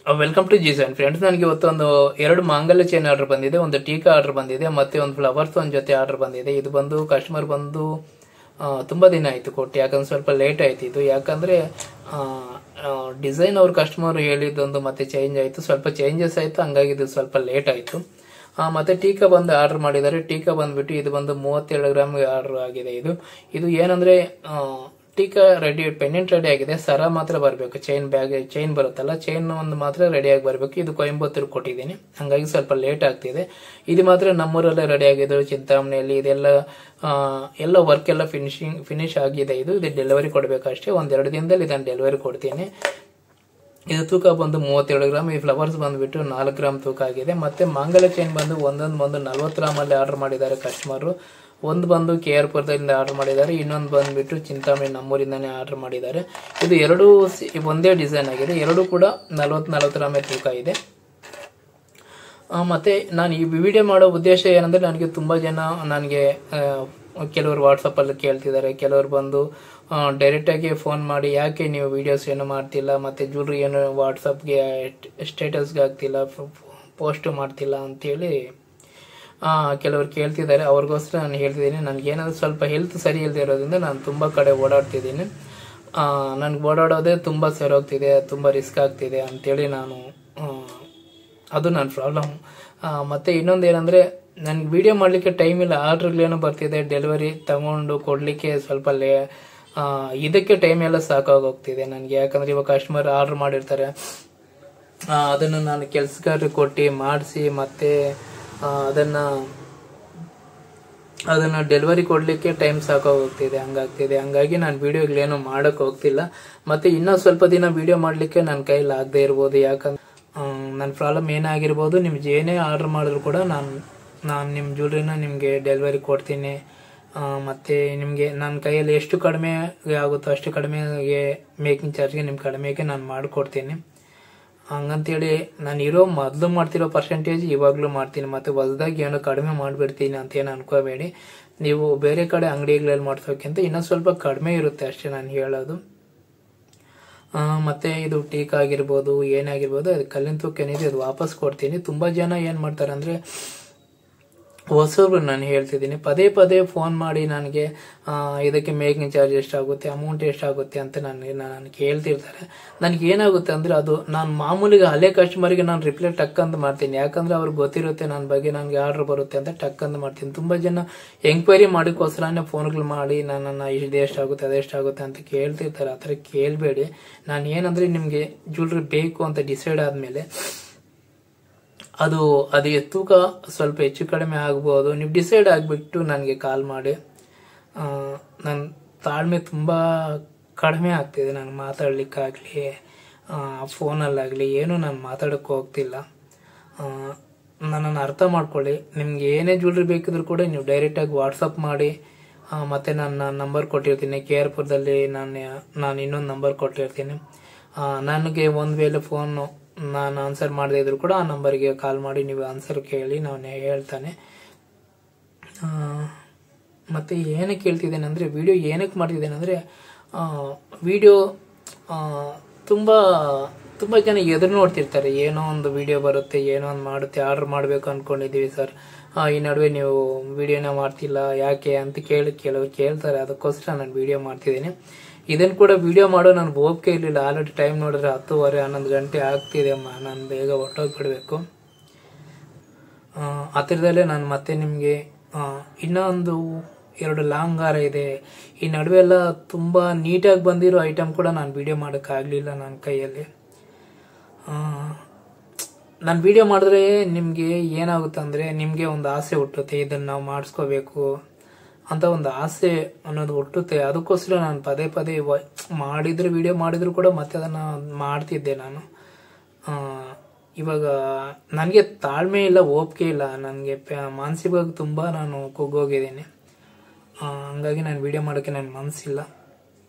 Welcome to ಜಿಸೈನ್ friends. ನನಗೆ ಇವತ್ತೊಂದು 2 ಮಾಂಗಲ್ಯ ಚೈನ್ ಆರ್ಡರ್ ಬಂದಿದೆ, ಒಂದು ಟೀಕಾ ಆರ್ಡರ್ ಬಂದಿದೆ, ಮತ್ತೆ ಒಂದು ಫ್ಲವರ್ಸ್ ಒಂದು ಜೊತೆ ಆರ್ಡರ್ ಬಂದಿದೆ. ಇದು ಬಂದು ಕಸ್ಟಮರ್ ಬಂದು ತುಂಬಾ ದಿನ ಆಯ್ತು ಕೊಟ್ಟು, ಯಾಕಂದ್ರೆ ಸ್ವಲ್ಪ ಲೇಟ್ ಆಯ್ತು ಇದು. ಯಾಕಂದ್ರೆ ಡಿಸೈನ್ ಅವ್ರ ಕಸ್ಟಮರ್ ಹೇಳಿದ್ದೊಂದು ಮತ್ತೆ ಚೇಂಜ್ ಆಯ್ತು, ಸ್ವಲ್ಪ ಚೇಂಜಸ್ ಆಯ್ತು, ಹಂಗಾಗಿ ಇದು ಸ್ವಲ್ಪ ಲೇಟ್ ಆಯ್ತು. ಮತ್ತೆ ಟೀಕಾ ಬಂದು ಆರ್ಡರ್ ಮಾಡಿದ್ದಾರೆ. ಟೀಕಾ ಬಂದ್ಬಿಟ್ಟು ಇದು ಬಂದು 37 ಗ್ರಾಮ್ಗೆ ಆರ್ಡರ್ ಆಗಿದೆ. ಇದು ಏನಂದ್ರೆ ಟೀಕಾ ರೆಡಿ, ಪೆಂಡೆಂಟ್ ರೆಡಿ ಆಗಿದೆ, ಸರ ಮಾತ್ರ ಬರಬೇಕು. ಚೈನ್ ಬರುತ್ತಲ್ಲ, ಚೈನ್ ಒಂದು ಮಾತ್ರ ರೆಡಿ ಆಗಿ ಬರಬೇಕು. ಇದು ಕೊಯಂಬತ್ತೂರು ಕೊಟ್ಟಿದ್ದೀನಿ, ಹಂಗಾಗಿ ಸ್ವಲ್ಪ ಲೇಟ್ ಆಗ್ತಿದೆ. ಇದು ಮಾತ್ರ ನಮ್ಮೂರಲ್ಲೇ ರೆಡಿ ಆಗಿದೆ, ಚಿಂತಾಮಣಿಯಲ್ಲಿ. ಎಲ್ಲ ವರ್ಕ್ ಎಲ್ಲ ಫಿನಿಶ್ ಆಗಿದೆ. ಇದು ಡೆಲಿವರಿ ಕೊಡಬೇಕಷ್ಟೇ. 1-2 ದಿನದಲ್ಲಿ ಇದನ್ನು ಡೆಲಿವರಿ ಕೊಡ್ತೀನಿ. ಇದು ತೂಕ ಬಂದು 37 ಗ್ರಾಮ್. ಈ ಫ್ಲವರ್ಸ್ ಬಂದ್ಬಿಟ್ಟು 4 ಗ್ರಾಮ್ ತೂಕ ಆಗಿದೆ. ಮತ್ತೆ ಮಾಂಗಲ್ಯ ಚೈನ್ ಬಂದು ಒಂದೊಂದು 40 ಗ್ರಾಮಲ್ಲಿ ಆರ್ಡರ್ ಮಾಡಿದ್ದಾರೆ ಕಸ್ಟಮರ್. ಒಂದು ಬಂದು KR-ಪುರದಿಂದ ಆರ್ಡರ್ ಮಾಡಿದ್ದಾರೆ, ಇನ್ನೊಂದು ಬಂದ್ಬಿಟ್ಟು ಚಿಂತಾಮಣಿ ನಮ್ಮೂರಿಂದಾನೇ ಆರ್ಡರ್ ಮಾಡಿದ್ದಾರೆ. ಇದು ಎರಡೂ ಒಂದೇ ಡಿಸೈನ್ ಆಗಿದೆ, ಎರಡೂ ಕೂಡ 40 ಗ್ರಾಮ್ ತೂಕ ಇದೆ. ಮತ್ತೆ ನಾನು ಈ ವಿಡಿಯೋ ಮಾಡೋ ಉದ್ದೇಶ ಏನಂದ್ರೆ, ನನಗೆ ತುಂಬಾ ಜನ ಕೆಲವರು ವಾಟ್ಸಪ್ ಅಲ್ಲಿ ಕೇಳ್ತಿದ್ದಾರೆ, ಕೆಲವರು ಬಂದು ಡೈರೆಕ್ಟ್ ಆಗಿ ಫೋನ್ ಮಾಡಿ ಯಾಕೆ ನೀವು ವಿಡಿಯೋಸ್ ಏನು ಮಾಡ್ತಿಲ್ಲ, ಮತ್ತೆ ಜ್ಯುವೆಲ್ರಿ ಏನು ವಾಟ್ಸಪ್ಗೆ ಸ್ಟೇಟಸ್ಗೆ ಆಗ್ತಿಲ್ಲ, ಪೋಸ್ಟ್ ಮಾಡ್ತಿಲ್ಲ ಅಂತೇಳಿ ಕೆಲವರು ಕೇಳ್ತಿದ್ದಾರೆ. ಅವ್ರಿಗೋಸ್ಕರ ನಾನು ಹೇಳ್ತಿದ್ದೀನಿ, ನನಗೇನಾದ್ರು ಸ್ವಲ್ಪ ಹೆಲ್ತ್ ಸರಿ ಇಲ್ಲದೆ ಇರೋದ್ರಿಂದ ನಾನು ತುಂಬ ಕಡೆ ಓಡಾಡ್ತಿದ್ದೀನಿ. ನನಗೆ ಓಡಾಡೋದೇ ತುಂಬ ಸರೋಗ್ತಿದೆ, ತುಂಬ ರಿಸ್ಕ್ ಆಗ್ತಿದೆ ಅಂತೇಳಿ ಅದು ನನ್ನ ಪ್ರಾಬ್ಲಮ್. ಮತ್ತೆ ಇನ್ನೊಂದು ಏನಂದರೆ, ನನಗೆ ವಿಡಿಯೋ ಮಾಡಲಿಕ್ಕೆ ಟೈಮ್ ಇಲ್ಲ, ಆರ್ಡ್ರ್ಗಳೇನೋ ಬರ್ತಿದೆ, ಡೆಲಿವರಿ ತಗೊಂಡು ಕೊಡಲಿಕ್ಕೆ ಸ್ವಲ್ಪ ಇದಕ್ಕೆ ಟೈಮ್ ಎಲ್ಲ ಸಾಕಾಗೋಗ್ತಿದೆ ನನಗೆ. ಯಾಕಂದರೆ ಇವಾಗ ಕಸ್ಟಮರ್ ಆರ್ಡರ್ ಮಾಡಿರ್ತಾರೆ, ಅದನ್ನು ನಾನು ಕೆಲಸಗಾರರಿಗೆ ಕೊಟ್ಟು ಮಾಡಿಸಿ ಮತ್ತೆ ಅದನ್ನ ಡೆಲಿವರಿ ಕೊಡ್ಲಿಕ್ಕೆ ಟೈಮ್ ಸಾಕಾಗೋಗ್ತಿದೆ, ಹಂಗಾಗಿ ನಾನು ವಿಡಿಯೋಗಳೇನು ಮಾಡಕ್ ಹೋಗ್ತಿಲ್ಲ. ಮತ್ತೆ ಇನ್ನೂ ಸ್ವಲ್ಪ ದಿನ ವಿಡಿಯೋ ಮಾಡ್ಲಿಕ್ಕೆ ನನ್ನ ಕೈಲಿ ಆಗದೆ ಇರ್ಬೋದು. ಯಾಕಂದ್ರೆ ನನ್ನ ಪ್ರಾಬ್ಲಮ್ ಏನಾಗಿರ್ಬೋದು, ನಿಮ್ಗೆ ಏನೇ ಆರ್ಡರ್ ಮಾಡಿದ್ರು ಕೂಡ ನಾನು ನಿಮ್ಮ ಜ್ಯುವೆಲ್ರಿನ ನಿಮಗೆ ಡೆಲಿವರಿ ಕೊಡ್ತೀನಿ. ಮತ್ತೆ ನಿಮಗೆ ನನ್ನ ಕೈಯಲ್ಲಿ ಎಷ್ಟು ಕಡಿಮೆ ಆಗುತ್ತೋ ಅಷ್ಟು ಕಡಿಮೆಗೆ ಮೇಕಿಂಗ್ ಚಾರ್ಜ್ಗೆ ನಿಮ್ಮ ಕಡಿಮೆಗೆ ನಾನು ಮಾಡಿಕೊಡ್ತೀನಿ. ಹಂಗಂತೇಳಿ ನಾನು ಮೊದಲು ಮಾಡ್ತಿರೋ ಪರ್ಸೆಂಟೇಜ್ ಇವಾಗಲೂ ಮಾಡ್ತೀನಿ, ಮತ್ತೆ ಹೊಸದಾಗಿ ಏನೋ ಕಡಿಮೆ ಮಾಡಿಬಿಡ್ತೀನಿ ಅಂತ ಏನು ಅನ್ಕೋಬೇಡಿ. ನೀವು ಬೇರೆ ಕಡೆ ಅಂಗಡಿಗಳಲ್ಲಿ ಮಾಡ್ಸೋಕ್ಕಿಂತ ಇನ್ನೊಂದು ಸ್ವಲ್ಪ ಕಡಿಮೆ ಇರುತ್ತೆ ಅಷ್ಟೇ ನಾನು ಹೇಳೋದು. ಮತ್ತೆ ಇದು ಟೀಕಾ ಆಗಿರ್ಬೋದು, ಏನಾಗಿರ್ಬೋದು, ಅದು ಕಲ್ಲಿನ ತೂಕ ಏನಿದೆ ಅದು ವಾಪಸ್ ಕೊಡ್ತೀನಿ. ತುಂಬಾ ಜನ ಏನು ಮಾಡ್ತಾರೆ ಅಂದರೆ, ಹೊಸಬ್ರು ನಾನು ಹೇಳ್ತಿದ್ದೀನಿ, ಪದೇ ಫೋನ್ ಮಾಡಿ ನನಗೆ ಇದಕ್ಕೆ ಮೇಕಿಂಗ್ ಚಾರ್ಜ್ ಎಷ್ಟಾಗುತ್ತೆ, ಅಮೌಂಟ್ ಎಷ್ಟಾಗುತ್ತೆ ಅಂತ ನಾನು ಕೇಳ್ತಿರ್ತಾರೆ. ನನಗೆ ಏನಾಗುತ್ತೆ ಅಂದರೆ, ಅದು ನಾನು ಮಾಮೂಲಿಗೆ ಹಳೆ ಕಸ್ಟಮರ್ಗೆ ನಾನು ರಿಪ್ಲೈ ಟಕ್ಕಂತ ಮಾಡ್ತೀನಿ. ಯಾಕಂದ್ರೆ ಅವ್ರಿಗೆ ಗೊತ್ತಿರುತ್ತೆ ನನ್ನ ಬಗ್ಗೆ, ನನಗೆ ಆರ್ಡರ್ ಬರುತ್ತೆ ಅಂತ ಟಕ್ಕಂತ ಮಾಡ್ತೀನಿ. ತುಂಬ ಜನ ಎಂಕ್ವೈರಿ ಮಾಡೋಕ್ಕೋಸ್ಕರನೇ ಫೋನ್ಗಳು ಮಾಡಿ ನನ್ನನ್ನು ಇದೆಷ್ಟಾಗುತ್ತೆ ಅದೆಷ್ಟಾಗುತ್ತೆ ಅಂತ ಕೇಳ್ತಿರ್ತಾರೆ. ಆ ಥರ ಕೇಳಬೇಡಿ. ನಾನು ಏನಂದರೆ, ನಿಮಗೆ ಜ್ಯುವೆಲ್ರಿ ಬೇಕು ಅಂತ ಡಿಸೈಡ್ ಆದಮೇಲೆ ಅದು ತೂಕ ಸ್ವಲ್ಪ ಹೆಚ್ಚು ಕಡಿಮೆ ಆಗ್ಬೋದು. ನೀವು ಡಿಸೈಡ್ ಆಗಿಬಿಟ್ಟು ನನಗೆ ಕಾಲ್ ಮಾಡಿ. ನನ್ನ ತಾಳ್ಮೆ ತುಂಬ ಕಡಿಮೆ ಆಗ್ತಿದೆ, ನಾನು ಮಾತಾಡ್ಲಿಕ್ಕಾಗಲಿ ಫೋನಲ್ಲಾಗಲಿ ಏನೂ ನಾನು ಮಾತಾಡೋಕ್ಕೆ ಹೋಗ್ತಿಲ್ಲ. ನನ್ನನ್ನು ಅರ್ಥ ಮಾಡ್ಕೊಳ್ಳಿ. ನಿಮ್ಗೆ ಏನೇ ಜ್ಯುವೆಲ್ರಿ ಬೇಕಿದ್ರು ಕೂಡ ನೀವು ಡೈರೆಕ್ಟಾಗಿ ವಾಟ್ಸಪ್ ಮಾಡಿ. ಮತ್ತೆ ನನ್ನ ನಂಬರ್ ಕೊಟ್ಟಿರ್ತೀನಿ, KR-ಪುರದಲ್ಲಿ ನಾನು ಇನ್ನೊಂದು ನಂಬರ್ ಕೊಟ್ಟಿರ್ತೀನಿ. ನನಗೆ ಒಂದು ವೇಳೆ ಫೋನು ನಾನು ಆನ್ಸರ್ ಮಾಡದೇ ಇದ್ರು ಕೂಡ ಆ ನಂಬರ್ಗೆ ಕಾಲ್ ಮಾಡಿ ನೀವು ಆನ್ಸರ್ ಕೇಳಿ, ನಾನು ಹೇಳ್ತಾನೆ. ಮತ್ತೆ ಏನಕ್ಕೆ ಹೇಳ್ತಿದ್ದೇನೆ ಅಂದರೆ, ವಿಡಿಯೋ ಏನಕ್ಕೆ ಮಾಡ್ತಿದ್ದೇನೆ ಅಂದರೆ, ವಿಡಿಯೋ ತುಂಬ ಜನ ಎದುರು ನೋಡ್ತಿರ್ತಾರೆ. ಏನೋ ಒಂದು ವಿಡಿಯೋ ಬರುತ್ತೆ, ಏನೋ ಒಂದು ಮಾಡುತ್ತೆ, ಆರ್ಡರ್ ಮಾಡಬೇಕು ಅಂದ್ಕೊಂಡಿದ್ದೀವಿ ಸರ್, ಈ ನಡುವೆ ನೀವು ವಿಡಿಯೋನ ಮಾಡ್ತಿಲ್ಲ ಯಾಕೆ ಅಂತ ಕೆಲವರು ಕೇಳ್ತಾರೆ. ಅದಕ್ಕೋಸ್ಕರ ನಾನು ವಿಡಿಯೋ ಮಾಡ್ತಿದ್ದೀನಿ. ಇದನ್ನು ಕೂಡ ವಿಡಿಯೋ ಮಾಡೋ ನನಗೆ ಓಪಿಕೆ ಇರಲಿಲ್ಲ. ಆಲ್ರೆಡಿ ಟೈಮ್ ನೋಡಿದ್ರೆ 10:30-11 ಗಂಟೆ ಆಗ್ತಿದೆ ಅಮ್ಮ, ನಾನು ಬೇಗ ಹೊರಟೋಗ್ಬಿಡ್ಬೇಕು. ಹತ್ತಿರದಲ್ಲೇ ನಾನು ಮತ್ತೆ ನಿಮಗೆ ಇನ್ನೊಂದು 2 ಲಾಂಗ್ ಹಾರ ಇದೆ. ಈ ನಡುವೆ ಎಲ್ಲ ತುಂಬ ನೀಟಾಗಿ ಬಂದಿರೋ ಐಟಮ್ ಕೂಡ ನಾನು ವಿಡಿಯೋ ಮಾಡೋಕ್ಕಾಗಲಿಲ್ಲ ನನ್ನ ಕೈಯಲ್ಲಿ. ನಾನು ವಿಡಿಯೋ ಮಾಡಿದ್ರೆ ನಿಮಗೆ ಏನಾಗುತ್ತೆ ಅಂದರೆ, ನಿಮಗೆ ಒಂದು ಆಸೆ ಹುಟ್ಟುತ್ತೆ, ಇದನ್ನು ನಾವು ಮಾಡಿಸ್ಕೋಬೇಕು ಅಂತ ಒಂದು ಆಸೆ ಅನ್ನೋದು ಹುಟ್ಟುತ್ತೆ. ಅದಕ್ಕೋಸ್ಕರ ನಾನು ಪದೇ ಮಾಡಿದ್ರೆ ವಿಡಿಯೋ ಮಾಡಿದ್ರು ಕೂಡ ಮತ್ತೆ ಅದನ್ನು ಮಾಡ್ತಿದ್ದೆ ನಾನು. ಇವಾಗ ನನಗೆ ತಾಳ್ಮೆ ಇಲ್ಲ, ಓಪಿಕೆ ಇಲ್ಲ, ನನಗೆ ಮಾನಸಿಕವಾಗಿ ತುಂಬ ನಾನು ಕುಗ್ಗೋಗಿದ್ದೀನಿ. ಹಂಗಾಗಿ ನಾನು ವಿಡಿಯೋ ಮಾಡೋಕ್ಕೆ ನನ್ನ ಮನಸ್ಸಿಲ್ಲ.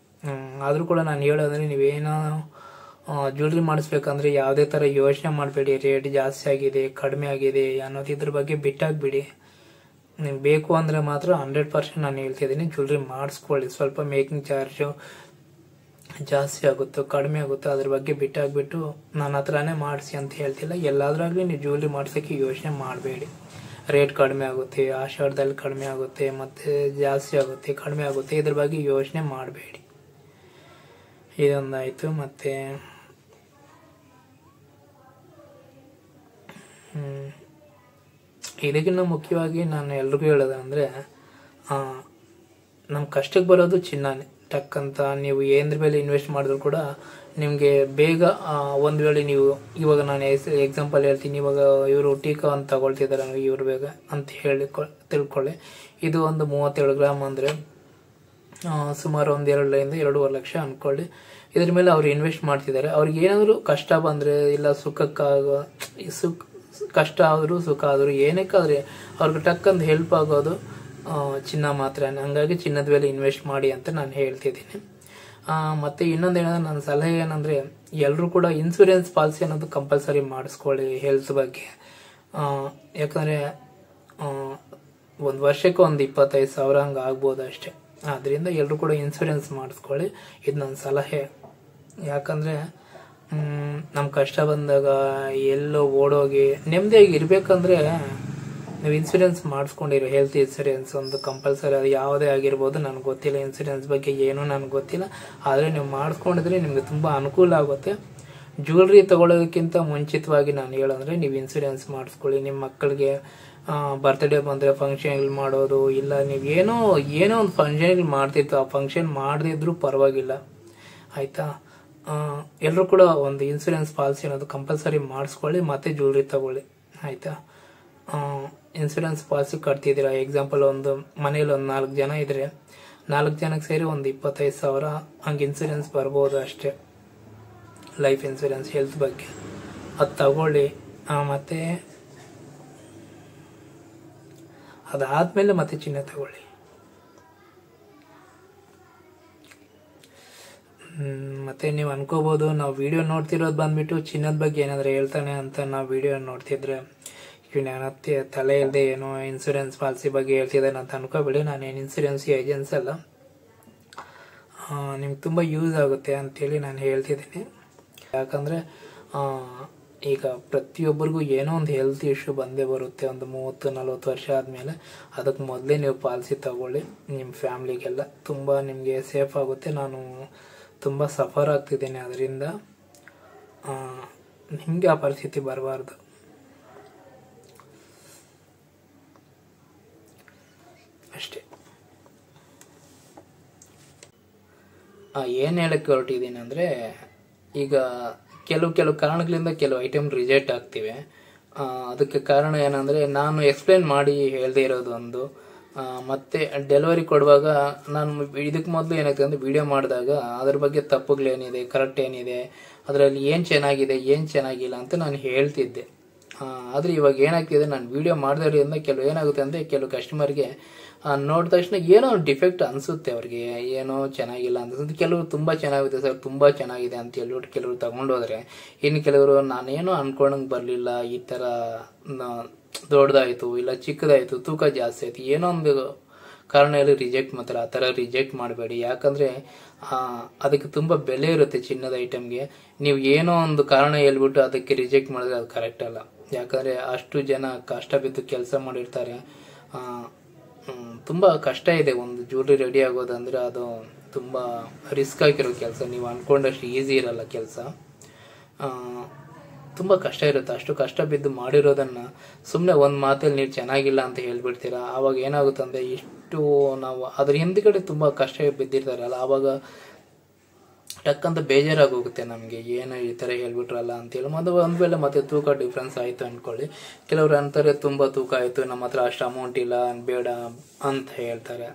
ಆದರೂ ಕೂಡ ನಾನು ಹೇಳೋದ್ರೆ, ನೀವೇನೋ ಜ್ಯುವೆಲ್ರಿ ಮಾಡಿಸ್ಬೇಕಂದ್ರೆ ಯಾವುದೇ ಥರ ಯೋಚನೆ ಮಾಡಬೇಡಿ. ರೇಟ್ ಜಾಸ್ತಿ ಆಗಿದೆ ಕಡಿಮೆ ಆಗಿದೆ ಅನ್ನೋದು ಇದ್ರ ಬಗ್ಗೆ ಬಿಟ್ಟಾಗ್ಬಿಡಿ. ನೀವು ಬೇಕು ಅಂದರೆ ಮಾತ್ರ 100% ನಾನು ಹೇಳ್ತಿದ್ದೀನಿ, ಜ್ಯುವೆಲ್ರಿ ಮಾಡಿಸ್ಕೊಳ್ಳಿ. ಸ್ವಲ್ಪ ಮೇಕಿಂಗ್ ಚಾರ್ಜು ಜಾಸ್ತಿ ಆಗುತ್ತೋ ಕಡಿಮೆ ಆಗುತ್ತೋ ಅದ್ರ ಬಗ್ಗೆ ಬಿಟ್ಟಾಗ್ಬಿಟ್ಟು ನನ್ನ ಹತ್ರನೇ ಮಾಡಿಸಿ ಅಂತ ಹೇಳ್ತಿಲ್ಲ. ಎಲ್ಲಾದ್ರಾಗ್ಲಿ ನೀವು ಜ್ಯುವೆಲ್ರಿ ಮಾಡ್ಸೋಕ್ಕೆ ಯೋಚನೆ ಮಾಡಬೇಡಿ. ರೇಟ್ ಕಡಿಮೆ ಆಗುತ್ತೆ, ಆಷಾಢದಲ್ಲಿ ಕಡಿಮೆ ಆಗುತ್ತೆ, ಮತ್ತೆ ಜಾಸ್ತಿ ಆಗುತ್ತೆ, ಕಡಿಮೆ ಆಗುತ್ತೆ, ಇದ್ರ ಬಗ್ಗೆ ಯೋಚನೆ ಮಾಡಬೇಡಿ. ಇದೊಂದಾಯಿತು. ಮತ್ತೆ ಇದಕ್ಕಿಂತ ಮುಖ್ಯವಾಗಿ ನಾನು ಎಲ್ರಿಗೂ ಹೇಳೋದಂದರೆ, ನಮ್ಮ ಕಷ್ಟಕ್ಕೆ ಬರೋದು ಚಿನ್ನನೇ. ಟಕ್ಕಂತ ನೀವು ಏನ್ರ ಮೇಲೆ ಇನ್ವೆಸ್ಟ್ ಮಾಡಿದ್ರು ಕೂಡ ನಿಮಗೆ ಬೇಗ ಒಂದು ವೇಳೆ ನೀವು ಇವಾಗ ನಾನು ಎಕ್ಸಾಂಪಲ್ ಹೇಳ್ತೀನಿ, ಇವಾಗ ಇವರು ಟೀಕಾ ಅಂತ ತಗೊಳ್ತಿದ್ದಾರೆ ಇವ್ರು ಬೇಗ ಅಂತ ತಿಳ್ಕೊಳ್ಳಿ. ಇದು ಒಂದು 37 ಗ್ರಾಮ್ ಅಂದರೆ ಸುಮಾರು ಒಂದು 2.5 ಲಕ್ಷ ಅಂದ್ಕೊಳ್ಳಿ. ಇದ್ರ ಮೇಲೆ ಅವ್ರು ಇನ್ವೆಸ್ಟ್ ಮಾಡ್ತಿದ್ದಾರೆ. ಅವ್ರಿಗೆ ಏನಾದರೂ ಕಷ್ಟ ಬಂದರೆ ಇಲ್ಲ ಕಷ್ಟ ಆದರೂ ಸುಖ ಆದರೂ ಏನಕ್ಕಾದ್ರೆ ಅವ್ರಿಗೆ ಟಕ್ಕಂತ ಹೆಲ್ಪ್ ಆಗೋದು ಚಿನ್ನ ಮಾತ್ರ. ಹಂಗಾಗಿ ಚಿನ್ನದ ಮೇಲೆ ಇನ್ವೆಸ್ಟ್ ಮಾಡಿ ಅಂತ ನಾನು ಹೇಳ್ತಿದ್ದೀನಿ. ಮತ್ತೆ ಇನ್ನೊಂದು ಏನಂದ್ರೆ, ನನ್ನ ಸಲಹೆ ಏನಂದ್ರೆ, ಎಲ್ಲರೂ ಕೂಡ ಇನ್ಸೂರೆನ್ಸ್ ಪಾಲಿಸಿ ಅನ್ನೋದು ಕಂಪಲ್ಸರಿ ಮಾಡಿಸ್ಕೊಳ್ಳಿ ಹೆಲ್ತ್ ಬಗ್ಗೆ. ಯಾಕಂದ್ರೆ ಒಂದು ವರ್ಷಕ್ಕೆ ಒಂದು 25,000 ಹಂಗೆ ಆಗ್ಬೋದು ಅಷ್ಟೇ. ಆದ್ರಿಂದ ಎಲ್ಲರೂ ಕೂಡ ಇನ್ಸೂರೆನ್ಸ್ ಮಾಡಿಸ್ಕೊಳ್ಳಿ, ಇದು ನನ್ನ ಸಲಹೆ. ಯಾಕಂದ್ರೆ ನಮ್ಮ ಕಷ್ಟ ಬಂದಾಗ ಎಲ್ಲೋ ಓಡೋಗಿ ನೆಮ್ಮದಿಯಾಗಿ ಇರ್ಬೇಕಂದ್ರೆ ನೀವು ಇನ್ಸೂರೆನ್ಸ್ ಮಾಡಿಸ್ಕೊಂಡಿರೋ ಹೆಲ್ತ್ ಇನ್ಸೂರೆನ್ಸ್ ಒಂದು ಕಂಪಲ್ಸರಿ. ಅದು ಯಾವುದೇ ಆಗಿರ್ಬೋದು, ನನಗೆ ಗೊತ್ತಿಲ್ಲ ಇನ್ಸೂರೆನ್ಸ್ ಬಗ್ಗೆ ಏನೂ ನನಗೆ ಗೊತ್ತಿಲ್ಲ. ಆದರೆ ನೀವು ಮಾಡಿಸ್ಕೊಂಡಿದ್ರೆ ನಿಮಗೆ ತುಂಬ ಅನುಕೂಲ ಆಗುತ್ತೆ. ಜ್ಯುವೆಲ್ರಿ ತಗೊಳ್ಳೋದಕ್ಕಿಂತ ಮುಂಚಿತವಾಗಿ ನಾನು ಹೇಳೋದ್ರೆ ನೀವು ಇನ್ಸೂರೆನ್ಸ್ ಮಾಡಿಸ್ಕೊಳ್ಳಿ. ನಿಮ್ಮ ಮಕ್ಕಳಿಗೆ ಬರ್ತ್ಡೇ ಬಂದರೆ ಫಂಕ್ಷನ್ಗಳು ಮಾಡೋದು, ಇಲ್ಲ ನೀವು ಏನೋ ಒಂದು ಫಂಕ್ಷನ್ಗಳು ಮಾಡ್ತಿತ್ತು, ಆ ಫಂಕ್ಷನ್ ಮಾಡದಿದ್ರೂ ಪರವಾಗಿಲ್ಲ, ಆಯಿತಾ. ಎಲ್ಲರೂ ಕೂಡ ಒಂದು ಇನ್ಸೂರೆನ್ಸ್ ಪಾಲಿಸಿ ಅನ್ನೋದು ಕಂಪಲ್ಸರಿ ಮಾಡಿಸ್ಕೊಳ್ಳಿ, ಮತ್ತೆ ಜ್ಯುವೆಲ್ರಿ ತಗೊಳ್ಳಿ, ಆಯಿತಾ. ಇನ್ಸೂರೆನ್ಸ್ ಪಾಲಿಸಿ ಕಟ್ತಿದ್ದೀರಾ, ಎಕ್ಸಾಂಪಲ್ ಒಂದು ಮನೇಲಿ ಒಂದು 4 ಜನ ಇದ್ರೆ 4 ಜನಕ್ಕೆ ಸೇರಿ ಒಂದು 25,000 ಹಂಗೆ ಇನ್ಸೂರೆನ್ಸ್ ಬರ್ಬೋದು ಅಷ್ಟೇ, ಲೈಫ್ ಇನ್ಸೂರೆನ್ಸ್ ಹೆಲ್ತ್ ಬಗ್ಗೆ. ಅದು ತಗೊಳ್ಳಿ. ಮತ್ತೆ ಅದಾದ್ಮೇಲೆ ಮತ್ತೆ ಚಿನ್ನ ತಗೊಳ್ಳಿ. ಮತ್ತೆ ನೀವು ಅನ್ಕೋಬಹುದು, ನಾವು ವಿಡಿಯೋ ನೋಡ್ತಿರೋದು ಬಂದ್ಬಿಟ್ಟು ಚಿನ್ನದ ಬಗ್ಗೆ ಏನಾದ್ರು ಹೇಳ್ತಾನೆ ಅಂತ ನಾವು ವಿಡಿಯೋ ನೋಡ್ತಿದ್ರೆ ಇವನತ್ತೆ ತಲೆ ಇಲ್ಲದೆ ಏನೋ ಇನ್ಸೂರೆನ್ಸ್ ಪಾಲಿಸಿ ಬಗ್ಗೆ ಹೇಳ್ತಿದ್ದಾನೆ ಅಂತ ಅನ್ಕೋಬೇಡಿ. ನಾನೇನು ಇನ್ಸೂರೆನ್ಸ್ ಏಜೆನ್ಸಿ ಅಲ್ಲ, ನಿಮ್ಗೆ ತುಂಬ ಯೂಸ್ ಆಗುತ್ತೆ ಅಂತೇಳಿ ನಾನು ಹೇಳ್ತಿದ್ದೀನಿ. ಯಾಕಂದರೆ ಈಗ ಪ್ರತಿಯೊಬ್ಬರಿಗೂ ಏನೋ ಒಂದು ಹೆಲ್ತ್ ಇಶ್ಯೂ ಬಂದೇ ಬರುತ್ತೆ ಒಂದು 30-40 ವರ್ಷ ಆದಮೇಲೆ. ಅದಕ್ಕೆ ಮೊದಲೇ ನೀವು ಪಾಲಿಸಿ ತಗೊಳ್ಳಿ, ನಿಮ್ಮ ಫ್ಯಾಮ್ಲಿಗೆಲ್ಲ ತುಂಬ ನಿಮಗೆ ಸೇಫ್ ಆಗುತ್ತೆ. ನಾನು ತುಂಬ ಸಫರ್ ಆಗ್ತಿದ್ದೀನಿ, ಅದರಿಂದ ನಿಮಗೆ ಆ ಪರಿಸ್ಥಿತಿ ಬರಬಾರ್ದು ಅಷ್ಟೇ. ಏನು ಹೇಳಕ್ಕೆ ಹೊರಟಿದ್ದೀನಿ ಅಂದರೆ, ಈಗ ಕೆಲವು ಕಾರಣಗಳಿಂದ ಕೆಲವು ಐಟಮ್ ರಿಜೆಕ್ಟ್ ಆಗ್ತಿವೆ. ಅದಕ್ಕೆ ಕಾರಣ ಏನಂದರೆ, ನಾನು ಎಕ್ಸ್ಪ್ಲೇನ್ ಮಾಡಿ ಹೇಳದೇ ಇರೋದು ಒಂದು. ಮತ್ತೆ ಡೆಲಿವರಿ ಕೊಡುವಾಗ ನಾನು ಇದಕ್ಕೆ ಮೊದಲು ಏನಾಗ್ತದೆ ಅಂದರೆ, ವಿಡಿಯೋ ಮಾಡಿದಾಗ ಅದ್ರ ಬಗ್ಗೆ ತಪ್ಪುಗಳೇನಿದೆ, ಕರೆಕ್ಟ್ ಏನಿದೆ, ಅದರಲ್ಲಿ ಏನು ಚೆನ್ನಾಗಿದೆ ಏನು ಚೆನ್ನಾಗಿಲ್ಲ ಅಂತ ನಾನು ಹೇಳ್ತಿದ್ದೆ. ಆದರೆ ಇವಾಗ ಏನಾಗ್ತಿದೆ, ನಾನು ವಿಡಿಯೋ ಮಾಡಿದ್ರಿಂದ ಕೆಲವು ಏನಾಗುತ್ತೆ ಅಂದರೆ, ಕೆಲವು ಕಸ್ಟಮರ್ಗೆ ನೋಡಿದ ತಕ್ಷಣ ಏನೋ ಡಿಫೆಕ್ಟ್ ಅನಿಸುತ್ತೆ, ಅವ್ರಿಗೆ ಏನೋ ಚೆನ್ನಾಗಿಲ್ಲ ಅನ್ಸುತ್ತೆ. ಕೆಲವರು ತುಂಬ ಚೆನ್ನಾಗಿದೆ ಸರ್, ತುಂಬ ಚೆನ್ನಾಗಿದೆ ಅಂತ ಹೇಳ್ಬಿಟ್ಟು ಕೆಲವರು ತಗೊಂಡೋದ್ರೆ, ಇನ್ನು ಕೆಲವರು ನಾನೇನೋ ಅನ್ಕೊಂಡಂಗೆ ಬರಲಿಲ್ಲ, ಈ ಥರ ದೊಡ್ಡದಾಯಿತು ಇಲ್ಲ ಚಿಕ್ಕದಾಯಿತು, ತೂಕ ಜಾಸ್ತಿ ಆಯಿತು, ಏನೋ ಒಂದು ಕಾರಣ ಹೇಳಿ ರಿಜೆಕ್ಟ್ ಮಾಡ್ತಾರೆ. ಆ ಥರ ರಿಜೆಕ್ಟ್ ಮಾಡಬೇಡಿ. ಯಾಕಂದರೆ ಅದಕ್ಕೆ ತುಂಬ ಬೆಲೆ ಇರುತ್ತೆ ಚಿನ್ನದ ಐಟಮ್ಗೆ. ನೀವು ಏನೋ ಒಂದು ಕಾರಣ ಹೇಳ್ಬಿಟ್ಟು ಅದಕ್ಕೆ ರಿಜೆಕ್ಟ್ ಮಾಡಿದ್ರೆ ಅದು ಕರೆಕ್ಟ್ ಅಲ್ಲ. ಯಾಕಂದರೆ ಅಷ್ಟು ಜನ ಕಷ್ಟ ಬಿದ್ದು ಕೆಲಸ ಮಾಡಿರ್ತಾರೆ. ತುಂಬ ಕಷ್ಟ ಇದೆ ಒಂದು ಜ್ಯುವೆಲ್ರಿ ರೆಡಿ ಆಗೋದಂದರೆ, ಅದು ತುಂಬ ರಿಸ್ಕ್ ಆಗಿರೋ ಕೆಲಸ. ನೀವು ಅಂದ್ಕೊಂಡಷ್ಟು ಈಸಿ ಇರಲ್ಲ ಕೆಲಸ, ತುಂಬ ಕಷ್ಟ ಇರುತ್ತೆ. ಅಷ್ಟು ಕಷ್ಟ ಬಿದ್ದು ಮಾಡಿರೋದನ್ನು ಸುಮ್ಮನೆ ಒಂದು ಮಾತಲ್ಲಿ ನೀವು ಚೆನ್ನಾಗಿಲ್ಲ ಅಂತ ಹೇಳ್ಬಿಡ್ತೀರಾ. ಆವಾಗ ಏನಾಗುತ್ತೆ ಅಂದರೆ, ಇಷ್ಟು ನಾವು ಅದ್ರ ಹಿಂದ್ಗಡೆ ತುಂಬ ಕಷ್ಟ ಬಿದ್ದಿರ್ತಾರಲ್ಲ, ಆವಾಗ ಟಕ್ಕಂತ ಬೇಜಾರಾಗೋಗುತ್ತೆ ನಮಗೆ, ಏನು ಈ ಥರ ಹೇಳ್ಬಿಟ್ರಲ್ಲ ಅಂತೇಳಿ. ಒಂದು ವೇಳೆ ಮತ್ತೆ ತೂಕ ಡಿಫ್ರೆನ್ಸ್ ಆಯಿತು ಅಂದ್ಕೊಳ್ಳಿ, ಕೆಲವರು ಅಂತಾರೆ ತುಂಬ ತೂಕ ಆಯಿತು, ನಮ್ಮ ಹತ್ರ ಅಷ್ಟು ಅಮೌಂಟ್ ಇಲ್ಲ, ಬೇಡ ಅಂತ ಹೇಳ್ತಾರೆ.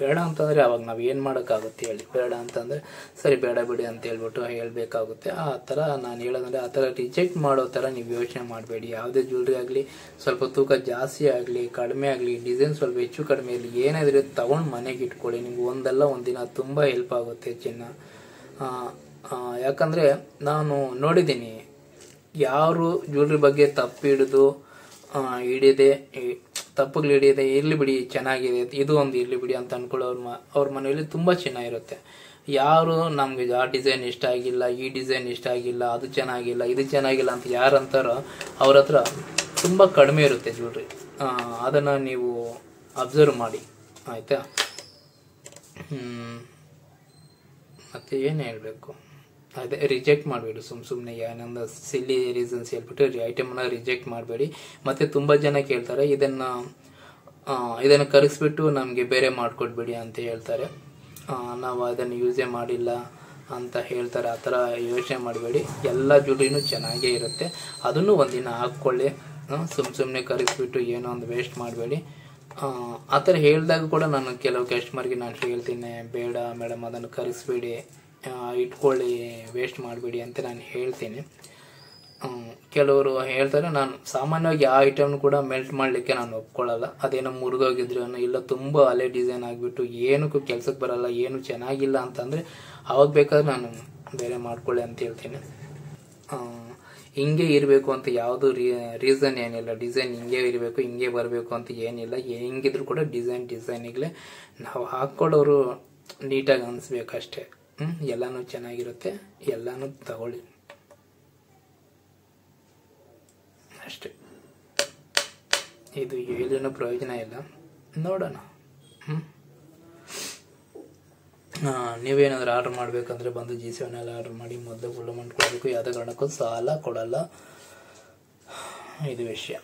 ಬೇಡ ಅಂತಂದರೆ ಅವಾಗ ನಾವು ಏನು ಮಾಡೋಕ್ಕಾಗುತ್ತೆ ಹೇಳಿ. ಬೇಡ ಅಂತಂದರೆ ಸರಿ ಬೇಡ ಬಿಡಿ ಅಂತ ಹೇಳ್ಬಿಟ್ಟು ಹೇಳಬೇಕಾಗುತ್ತೆ. ಆ ಥರ ನಾನು ಹೇಳೋದಂದರೆ, ಆ ಥರ ರಿಜೆಕ್ಟ್ ಮಾಡೋ ಥರ ನೀವು ಯೋಚನೆ ಮಾಡಬೇಡಿ. ಯಾವುದೇ ಜ್ಯುವೆಲ್ರಿ ಆಗಲಿ ಸ್ವಲ್ಪ ತೂಕ ಜಾಸ್ತಿ ಆಗಲಿ ಕಡಿಮೆ ಆಗಲಿ, ಡಿಸೈನ್ ಸ್ವಲ್ಪ ಹೆಚ್ಚು ಕಡಿಮೆ ಇರಲಿ, ಏನಾದರೂ ತೊಗೊಂಡು ಮನೆಗೆ ಇಟ್ಕೊಳ್ಳಿ. ನಿಮ್ಗೆ ಒಂದಲ್ಲ ಒಂದಿನ ತುಂಬ ಹೆಲ್ಪ್ ಆಗುತ್ತೆ ಚಿನ್ನ. ಯಾಕಂದರೆ ನಾನು ನೋಡಿದ್ದೀನಿ, ಯಾರು ಜ್ಯುವೆಲ್ರಿ ಬಗ್ಗೆ ತಪ್ಪುಗಳು ಹಿಡಿಯದೆ ಇರಲಿ ಬಿಡಿ ಚೆನ್ನಾಗಿದೆ, ಇದು ಒಂದು ಇರಲಿ ಬಿಡಿ ಅಂತ ಅನ್ಕೊಳ್ಳೋ ಅವ್ರ ಮನೆಯಲ್ಲಿ ತುಂಬ ಚಿನ್ನ ಇರುತ್ತೆ. ಯಾರು ನಮ್ಗೆ ಆ ಡಿಸೈನ್ ಇಷ್ಟ ಆಗಿಲ್ಲ, ಈ ಡಿಸೈನ್ ಇಷ್ಟ ಆಗಿಲ್ಲ, ಅದು ಚೆನ್ನಾಗಿಲ್ಲ, ಇದು ಚೆನ್ನಾಗಿಲ್ಲ ಅಂತ ಯಾರು ಅಂತಾರೋ ಅವ್ರ ಹತ್ರ ತುಂಬ ಕಡಿಮೆ ಇರುತ್ತೆ ಜ್ಯುವೆಲ್ರಿ. ಅದನ್ನು ನೀವು ಅಬ್ಸರ್ವ್ ಮಾಡಿ, ಆಯಿತಾ. ಮತ್ತು ಏನು ಹೇಳಬೇಕು, ಅದೇ ರಿಜೆಕ್ಟ್ ಮಾಡಬೇಡಿ ಸುಮ್ಮನೆ ಏನೊಂದು ಸಿಲ್ಲಿ ರೀಸನ್ಸ್ ಹೇಳ್ಬಿಟ್ಟು ಐಟಮನ್ನು ರಿಜೆಕ್ಟ್ ಮಾಡಬೇಡಿ. ಮತ್ತು ತುಂಬ ಜನ ಕೇಳ್ತಾರೆ ಇದನ್ನು ಕರೆಸ್ಬಿಟ್ಟು ನಮಗೆ ಬೇರೆ ಮಾಡಿಕೊಡ್ಬೇಡಿ ಅಂತ ಹೇಳ್ತಾರೆ. ನಾವು ಅದನ್ನು ಯೂಸೇ ಮಾಡಿಲ್ಲ ಅಂತ ಹೇಳ್ತಾರೆ. ಆ ಥರ ಯೋಚನೆ ಮಾಡಬೇಡಿ, ಎಲ್ಲ ಜ್ಯುವೆಲ್ರಿನೂ ಚೆನ್ನಾಗೇ ಇರುತ್ತೆ. ಅದನ್ನು ಒಂದಿನ ಹಾಕ್ಕೊಳ್ಳಿ. ಸುಮ್ಮನೆ ಕರೆಸ್ಬಿಟ್ಟು ಏನೋ ಒಂದು ವೇಸ್ಟ್ ಮಾಡಬೇಡಿ. ಆ ಥರ ಹೇಳಿದಾಗ ಕೂಡ ನಾನು ಕೆಲವು ಕಸ್ಟಮರ್ಗೆ ನಾನು ಹೇಳ್ತೀನಿ, ಬೇಡ ಮೇಡಮ್ ಅದನ್ನು ಕರೆಸ್ಬೇಡಿ, ಇಟ್ಕೊಳ್ಳಿ, ವೇಸ್ಟ್ ಮಾಡಬೇಡಿ ಅಂತ ನಾನು ಹೇಳ್ತೀನಿ. ಕೆಲವರು ಹೇಳ್ತಾರೆ, ನಾನು ಸಾಮಾನ್ಯವಾಗಿ ಆ ಐಟಮ್ ಕೂಡ ಮೆಲ್ಟ್ ಮಾಡಲಿಕ್ಕೆ ನಾನು ಒಪ್ಕೊಳ್ಳಲ್ಲ. ಅದೇನೋ ಮುರಿದೋಗಿದ್ರು ಇಲ್ಲ ತುಂಬ ಹಳೆ ಡಿಸೈನ್ ಆಗಿಬಿಟ್ಟು ಏನಕ್ಕೂ ಕೆಲಸಕ್ಕೆ ಬರಲ್ಲ, ಏನು ಚೆನ್ನಾಗಿಲ್ಲ ಅಂತಂದರೆ ಅವಾಗ ಬೇಕಾದ್ರೆ ನಾನು ಬೇರೆ ಮಾಡ್ಕೊಳ್ಳಿ ಅಂತ ಹೇಳ್ತೀನಿ. ಹಿಂಗೆ ಇರಬೇಕು ಅಂತ ಯಾವುದು ರೀಸನ್ ಏನಿಲ್ಲ. ಡಿಸೈನ್ ಹಿಂಗೆ ಇರಬೇಕು, ಹಿಂಗೆ ಬರಬೇಕು ಅಂತ ಏನಿಲ್ಲ. ಹೆಂಗಿದ್ರು ಕೂಡ ಡಿಸೈನಿಗೆ ನಾವು ಹಾಕ್ಕೊಳ್ಳೋರು ನೀಟಾಗಿ ಅನಿಸ್ಬೇಕಷ್ಟೇ. ಎಲ್ಲನೂ ಚೆನ್ನಾಗಿರುತ್ತೆ, ಎಲ್ಲನೂ ತಗೊಳ್ಳಿ ಅಷ್ಟೇ. ಇದು ಹೇಳಿನೂ ಪ್ರಯೋಜನ ಇಲ್ಲ, ನೋಡೋಣ. ನೀವೇನಾದ್ರೂ ಆರ್ಡರ್ ಮಾಡಬೇಕಂದ್ರೆ ಬಂದು G7 ಆರ್ಡರ್ ಮಾಡಿ. ಮೊದಲು ಫುಲ್ ಅಮೌಂಟ್ ಕೊಡಬೇಕು, ಯಾವುದೇ ಕಾರಣಕ್ಕೂ ಸಾಲ ಕೊಡಲ್ಲ. ಇದು ವಿಷಯ.